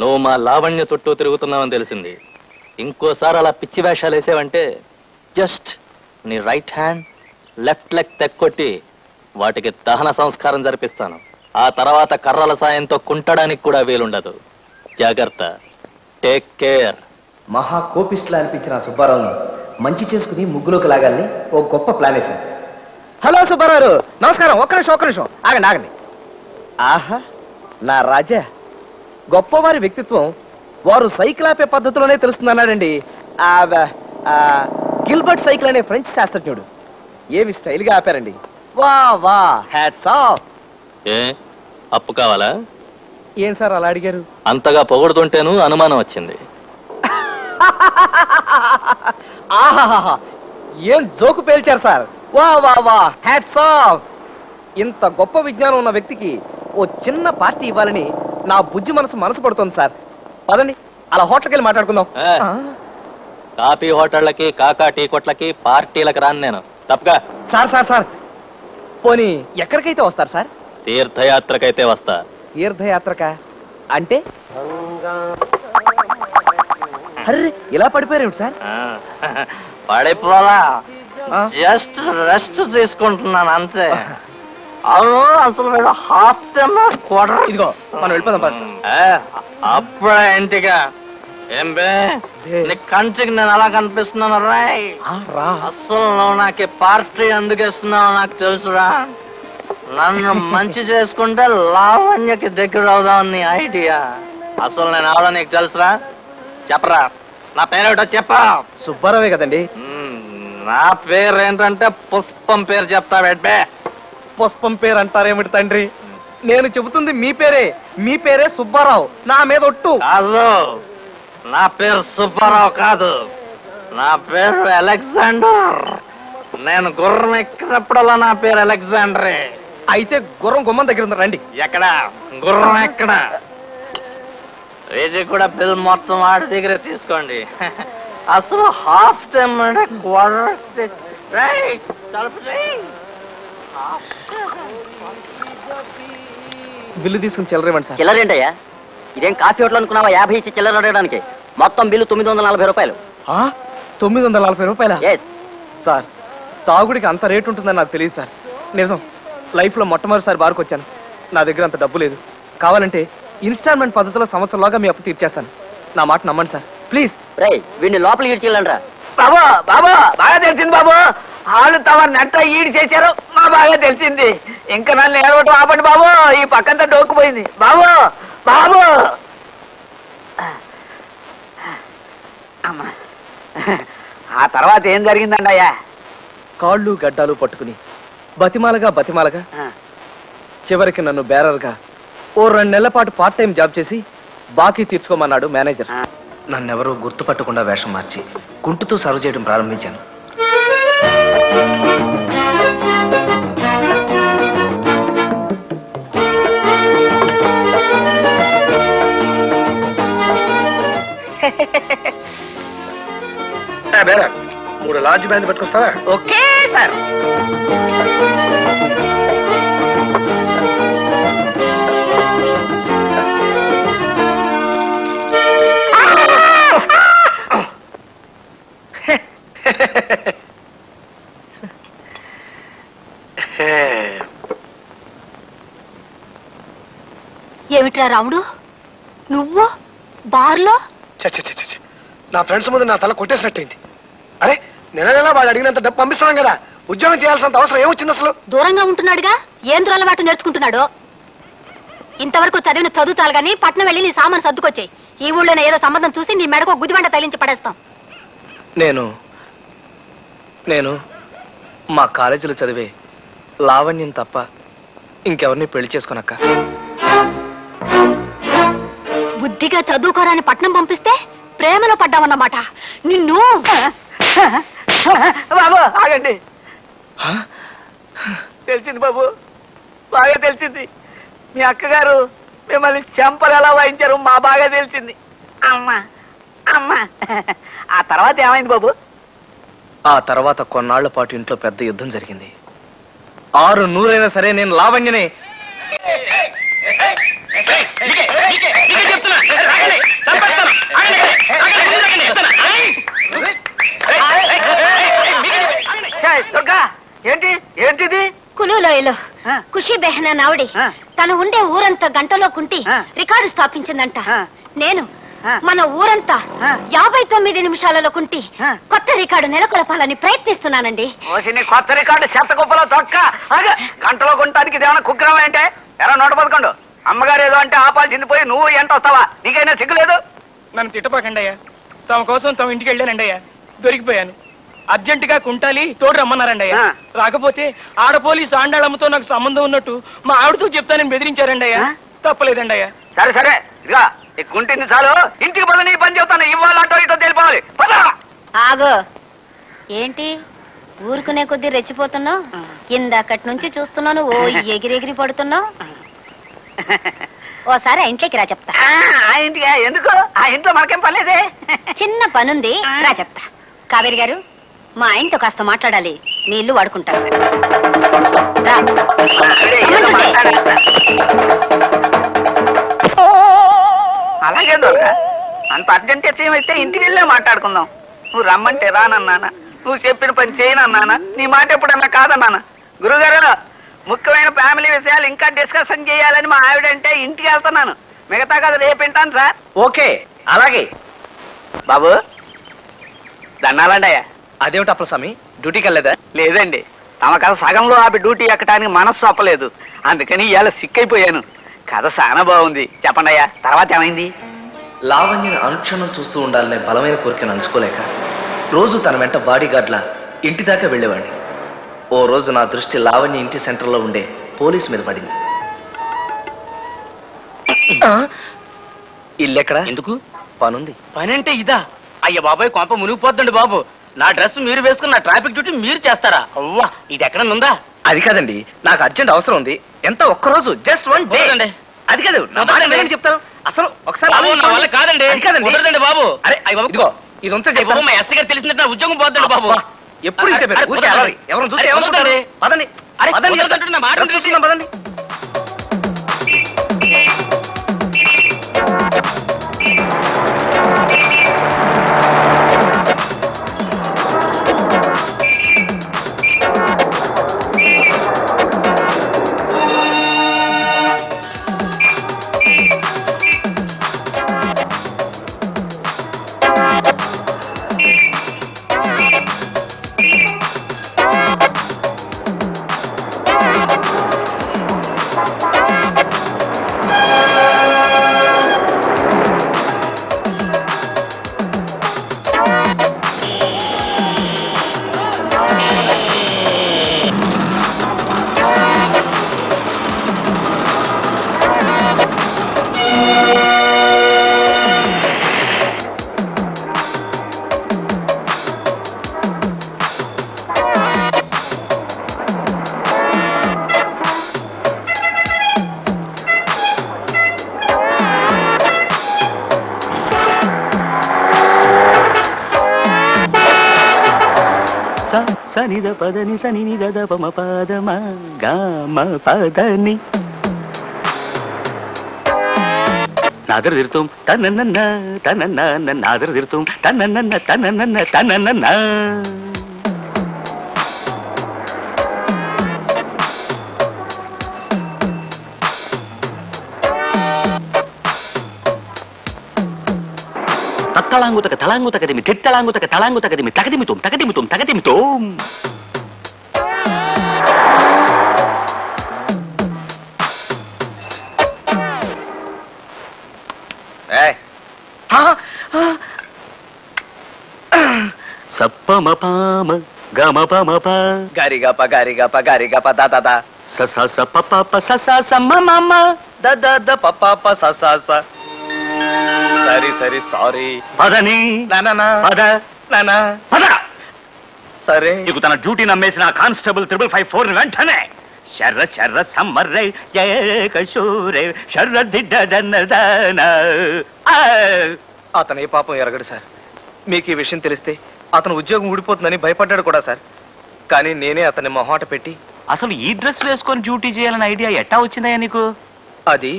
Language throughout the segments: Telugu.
నువ్వు మా లావణ్య చుట్టూ తిరుగుతున్నావని తెలిసింది. ఇంకోసారి అలా పిచ్చి వేషాలు వేసావంటే జస్ట్ నీ రైట్ హ్యాండ్ లెఫ్ట్ లెగ్ తెక్కొట్టి వాటికి దహన సంస్కారం జరిపిస్తాను. ఆ తర్వాత కర్రల సాయంతో కుంటడానికి కూడా వీలుండదు. జాగ్రత్త. Take care. మహా కోపిస్టులా అనిపించిన సుబ్బారావుని మంచి చేసుకుని ముగ్గులోకి లాగాలని ఓ గొప్ప ప్లాన్ వేశాను. హలో సుబ్బారావు, నమస్కారం. ఒక్క నిమిషం ఆగండి. ఆహా, నా రాజా, గొప్పవారి వ్యక్తిత్వం వారు సైకిల్ ఆపే పద్ధతిలోనే తెలుస్తుందన్నాడండి గిల్బర్ట్ సైకిల్ అనే ఫ్రెంచ్ శాస్త్రజ్ఞుడు. ఏమి స్టైల్గా ఆపారండి. వా వా, హ్యాట్స్ ఆఫ్. ఏ అప్పు కావాలా? ఏం సార్ అలా అడిగారు? అంతగా పొగుడుతుంటేను అనుమానం వచ్చింది. ఆహాహా, ఏం జోకు పేల్చారు సార్. వా వా వా, హ్యాట్స్ ఆఫ్. ఇంత గొప్ప విజ్ఞానం ఉన్న వ్యక్తికి ఓ చిన్న పార్టీ ఇవ్వాలని నా బుజ్జి మనసు పడుతుంది సార్. పదండి, అలా హోటల్కి వెళ్ళి మాట్లాడుకుందాం. కాఫీ హోటళ్ళకి, కాకా టీ కొట్లకి, పార్టీలకు రాను నేను. తప్పగా. సార్ పోనీ ఎక్కడికైతే వస్తారు సార్? తీర్థయాత్రకైతే వస్తా. తీర్థయాత్రక అంటే? అర్రే, ఇలా పడిపోయారు సార్? పడిపోలా, జస్ట్ రెస్ట్ తీసుకుంటున్నాను అంతే. అవును, అసలు హాఫ్ టైమ్ క్వార్టర్. ఇదిగో మనం వెళ్ళిపోదాం. అప్పుడే ఇంటిగా ఏం బే, నీ కంచికి నేను అలా కనిపిస్తున్నాను రాయ్. అసలు నువ్వు నాకు పార్టీ ఎందుకు ఇస్తున్నావు నాకు తెలుసురా. నన్ను మంచి చేసుకుంటే లావణ్యకి దగ్గర అవుదాం నీ ఐడియా. అసలు నేను అవడా నీకు తెలుసురా? చెప్పరా, నా పేరేటో చెప్పా. సుబ్బారావే కదండి. నా పేరు ఏంటంటే పుష్పం పేరు చెప్తా. బెడ్బే పుష్పం పేరు అంటారేమిటి తండ్రి? నేను చెబుతుంది మీ పేరే. మీ పేరే సుబ్బారావు. నా మీద ఒట్టు. కాదు, నా పేరు సుబ్బారావు కాదు, నా పేరు అలెగ్జాండర్. నేను గుర్రం ఎక్కినప్పుడల్లా నా పేరు అలెగ్జాండరే. అయితే గుర్రం గుమ్మం దగ్గర ఉంది, రండి. ఎక్కడ గుర్రం? ఎక్కడ? ఇది కూడా బిల్ మొత్తం వాడి దగ్గర తీసుకోండి. అసలు హాఫ్ టైం అంటే క్వార్టర్. బిల్లు తీసుకుని చిల్లరేమండి సార్. చిల్లరేంటయ్యా? ఇదేం కాఫీ హోటల్ అనుకున్నావా? 50 ఇచ్చి చిల్లర అడగడానికి. మొత్తం బిల్లు 940 రూపాయలు. 940 రూపాయల? ఎస్ సార్, తాగుడికి అంత రేటు ఉంటుందని నాకు తెలియదు సార్. నిజం, లైఫ్ లో మొట్టమొదటిసారి బార్కు వచ్చాను. నా దగ్గర అంత డబ్బు లేదు. కావాలంటే ఇన్స్టాల్మెంట్ పద్ధతిలో సంవత్సరంలోగా మీ అప్పు తీర్చేస్తాను. నా మాట నమ్మండి సార్, ప్లీజ్. రై, వీడిని లోపలికి ఈడ్చిల్లండి రా. బాబు బాగా తెలిసింది బాబు. వాళ్ళు తమ నెట్ట ఈడి చేశారు, మా బాగా తెలిసింది. ఇంకా నన్ను ఏడవటం ఆపండి బాబు. ఈ పక్కంతా డోక్కుపోయింది బాబు. అమ్మా, ఆ తర్వాత ఏం జరిగిందండి అయ్యా? కాళ్ళు గడ్డాలు పట్టుకుని బతిమాలగా చివరికి నన్ను బేరర్గా ఓ 2 నెలల పాటు పార్ట్ టైం జాబ్ చేసి బాకీ తీర్చుకోమన్నాడు మేనేజర్. నన్నెవరూ గుర్తుపట్టకుండా వేషం మార్చి కుంటుతో సర్వ్ చేయడం ప్రారంభించాను. మూడు లార్జ్ బ్యాండ్ పట్టుకొస్తావా? Okay sir. ఏమిట్రా రాముడు, నువ్వు బార్లో? నా ఫ్రెండ్స్ ముందు నా తల కొట్టేసినట్టయింది. అరే, నెల వాళ్ళు అడిగినంత డబ్బు పంపిస్తున్నాం కదా, ఉద్యోగం చేయాల్సినంత అవసరం ఏమొచ్చింది అసలు? దూరంగా ఉంటున్నాడుగా, ఏం దురలవాటు నేర్చుకుంటున్నాడో. ఇంతవరకు చదివిన చదువు చాలు గానీ పట్నం వెళ్ళి నీ సామాను సర్దుకొచ్చాయి. ఈ ఊళ్ళోనే ఏదో సంబంధం చూసి నీ మెడకు గుదిబండ తగిలించి పడేస్తాం. నేను మా కాలేజీలో చదివే లావణ్యం తప్ప ఇంకెవరిని పెళ్లి చేసుకోనక్క. బుద్ధిగా చదువుకోరాని పట్నం పంపిస్తే ప్రేమలో పడ్డావన్నమాట. నిన్ను బాబు ఆగండి. తెలిసింది బాబు, బాగా తెలిసింది. మీ అక్కగారు మిమ్మల్ని చెంపలు ఎలా వాయించారు మా బాగా తెలిసింది. అమ్మా అమ్మా. ఆ తర్వాత ఏమైంది బాబు? ఆ తర్వాత కొన్నాళ్ల పాటు ఇంట్లో పెద్ద యుద్ధం జరిగింది. 600 సరే నేను లావణ్యనే. ఖుషి బెహనా నావిడి తను ఉండే ఊరంతా గంటలో కుంటి రికార్డు స్థాపించిందంట. నేను మన ఊరంతా 59 నిమిషాలలో కుంటి కొత్త రికార్డు నెలకొల్పాలని ప్రయత్నిస్తున్నానండి. కొత్త రికార్డు చెత్త కుప్పలో తొక్క గంటలో కొనటానికి ఇదేమన్నా కుగ్రహం అంటే ఎరా 111 అమ్మగారు ఏదో అంటే ఆపాల్సింది పోయి నువ్వు ఎంత వస్తావా? నీకైనా సిగ్గులేదు? నన్ను తిట్టపాకండి అయ్యా. తమ కోసం తమ ఇంటికి వెళ్ళానండి అయ్యా, దొరికిపోయాను. అర్జెంటుగా కుంటాలి తోడు రమ్మన్నారండి అయ్యా. రాకపోతే ఆడ పోలీసు ఆండాళమ్మతో నాకు సంబంధం ఉన్నట్టు మా ఆవిడతో చెప్తానని బెదిరించారండి అయ్యా. తప్పలేదండి అయ్యా. సరే సరే ఇదిగా కుంటింది చాలు, ఇంటికి పద, నీ పని చెప్తాను. ఇవాళ అటో ఇటో తెలిపోవాలి. ఆగో, ఏంటి ఊరుకునే కొద్దీ రెచ్చిపోతున్నావు? ఇందాకటి నుంచి చూస్తున్నాను ఓ ఎగిరెగిరి పడుతున్నావు. ఓసారి ఆ ఇంట్లోకి రా చెప్తా. ఆ ఇంటికి ఎందుకు? ఆ ఇంట్లో మనకేం పర్లేదే. చిన్న పనుంది, రా చెప్తా. కావేరి గారు, మా ఆయనతో కాస్త మాట్లాడాలి. మీ ఇల్లు వాడుకుంటారు. అలాగే దొరక, అంత అర్జెంట్ ఏమైతే ఇంటికి వెళ్ళే మాట్లాడుకుందాం. నువ్వు రమ్మంటే రానన్నానా, నువ్వు చెప్పిన పని చేయనన్నానా, నీ మాట ఎప్పుడన్నా కాదన్నానా? గురుగారు, ముఖ్యమైన ఫ్యామిలీ విషయాలు ఇంకా డిస్కషన్ చేయాలని మా ఆవిడంటే ఇంటికి వెళ్తున్నాను. మిగతా కదా రేపు వింటాను సార్. ఓకే, అలాగే. బాబు దండాలండి అయ్యా. అదేమిటి అప్పలస్వామి, డ్యూటీకి వెళ్ళలేదా? లేదండి, తమ కథ సగంలో ఆపి డ్యూటీ ఎక్కడానికి మనస్సు అప్పలేదు. అందుకని ఇవాళ సిక్కైపోయాను. కథ చాలా బాగుంది. చెప్పండి అయ్యా, తర్వాత ఏమైంది? లావణ్యని అనుక్షణం చూస్తూ ఉండాలనే బలమైన కోరికను అంచుకోలేక రోజు తన వెంట బాడీ గార్డ్లా ఇంటి దాకా వెళ్ళేవాడిని. ఓ రోజు నా దృష్టి లావణ్య ఇంటి సెంటర్లో ఉండే పోలీసు మీద పడింది. ఇల్లెక్కడ? ఎందుకు? పనుంది. పని అంటే ఇదా? అయ్య బాబాయ్, కొంప మునిగిపోద్దండి బాబు. నా డ్రెస్ మీరు వేసుకున్న నా ట్రాఫిక్ డ్యూటీ మీరు చేస్తారా? అవ్వా, ఇది ఎక్కడ ఉందా? అది కాదండి, నాకు అర్జెంట్ అవసరం ఉంది. ఎంత ఒక్కరోజు, జస్ట్ 1 డే అండి. అది కాదు, చెప్తాను అసలు ఒకసారి కాదండి. కాదండి బాబు. అరే ఇదిగో, ఇది ఉంచే చెప్పు. మా ఎస్ఐ గారు తెలిసినట్టు నా ఉద్యోగం పోద్దండి బాబు. ఎప్పుడు ఎవరు చూస్తే ఏమనుకుంటారు? పదండి. పదండి. సనిద పదని సని నిద పమ పదమ గామ పదని నాదర తిరుతాం తనన్న తనన్న నాదర తిరుతాం తనన్న తనన్న తనన్న. తత్తళాంగుతక తలాంగుతకదిమి తిత్తళాంగుతక తలాంగుతకదిమి తగదిమితోం తగదిమితోం తగదిమితోం. సప్పమ పామ గమ పమ ప గారిగప గారిగప గారిగప దాదా సస స పప ప సస సమ్మ మమ్మ ద పప ప సస స. సరి సరి సారీ పదని పద నానా పద. సరే, నీకు తన డ్యూటీ నమ్మేసిన కానిస్టేబుల్ 354 వెంటనే శర్ర శర్ర సమ్మర్రై ఏకశూరే శర్ర దిడ్డదన్నదాన. అతను ఏ పాపం ఎరగడు సార్. మీకు ఈ విషయం తెలిస్తే అతను ఉద్యోగం ఊడిపోతుందని భయపడ్డాడు కూడా సార్. కానీ నేనే అతన్ని మొహాట పెట్టి అసలు ఈ డ్రెస్ వేసుకొని డ్యూటీ చేయాలన్న ఐడియా ఎట్టా వచ్చిందయ్యా నీకు? అది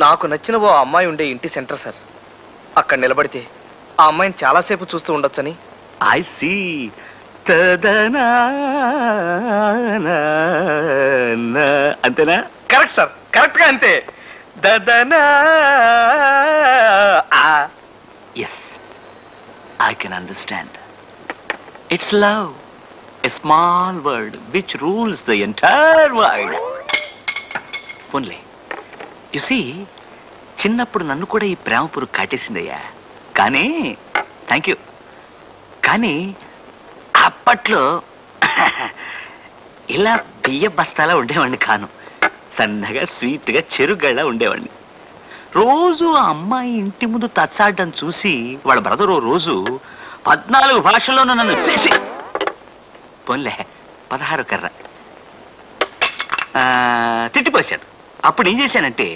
నాకు నచ్చిన ఓ అమ్మాయి ఉండే ఇంటి సెంటర్ సార్. అక్కడ నిలబడితే ఆ అమ్మాయిని చాలాసేపు చూస్తూ ఉండొచ్చని. I see. అంతేనా? కరెక్ట్ సార్, కరెక్ట్ గా అంతే. దదనా. Yes, I can understand. It's love, a small word which rules the entire world. పోన్లే, యు సీ, చిన్నప్పుడు నన్ను కూడా ఈ ప్రేమ పురుగు కాటేసిందయ్యా. కానీ థ్యాంక్ యూ. కానీ అప్పట్లో ఇలా బియ్య బస్తాలా ఉండేవాడిని కాను. సన్నగా స్వీట్గా చెరుగళ్ళ ఉండేవాడిని. రోజు ఆ అమ్మాయి ఇంటి ముందు తచ్చాడడం చూసి వాళ్ళ బ్రదర్ ఓ రోజు 14 భాషల్లోనూ నన్ను చేసి, పోన్లే 16 కర్ర తిట్టిపోశాడు. అప్పుడు ఏం చేశానంటే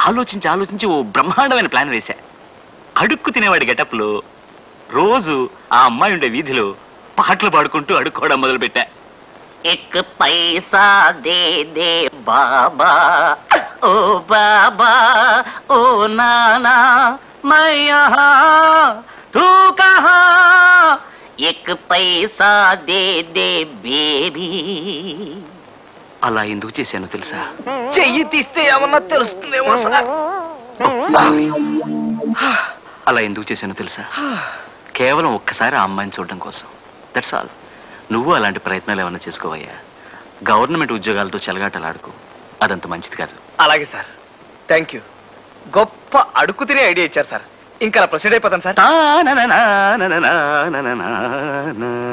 ఆలోచించి ఆలోచించి ఓ బ్రహ్మాండమైన ప్లాన్ వేశా. అడుక్కు తినేవాడి గెటప్లో రోజు ఆ అమ్మాయి ఉండే వీధిలో పాటలు పాడుకుంటూ అడుక్కోవడం మొదలుపెట్టా. ఎక్ పైసా దే దే బాబా, ఓ బాబా, ఓ నానా, మై యహా తూ కహా, ఎక్ పైసా దే దే బేబీ. అలా ఎందుకు చేశానో తెలుసా? చెయ్యి తీస్తే ఏమన్నా తెలుస్తుందేమో సార్. అలా ఎందుకు చేశానో తెలుసా? కేవలం ఒక్కసారి ఆ అమ్మాయిని చూడడం కోసం. That's all. నువ్వు అలాంటి ప్రయత్నాలు ఏమన్నా చేసుకోవయ్యా. గవర్నమెంట్ ఉద్యోగాలతో చెలగాటలాడుకో, అదంత మంచిది కాదు. అలాగే సార్, థ్యాంక్ యూ. గొప్ప అడుక్కు తినే ఐడియా ఇచ్చారు సార్. ఇంకా ప్రొసీడ్ అయిపోతాను సార్.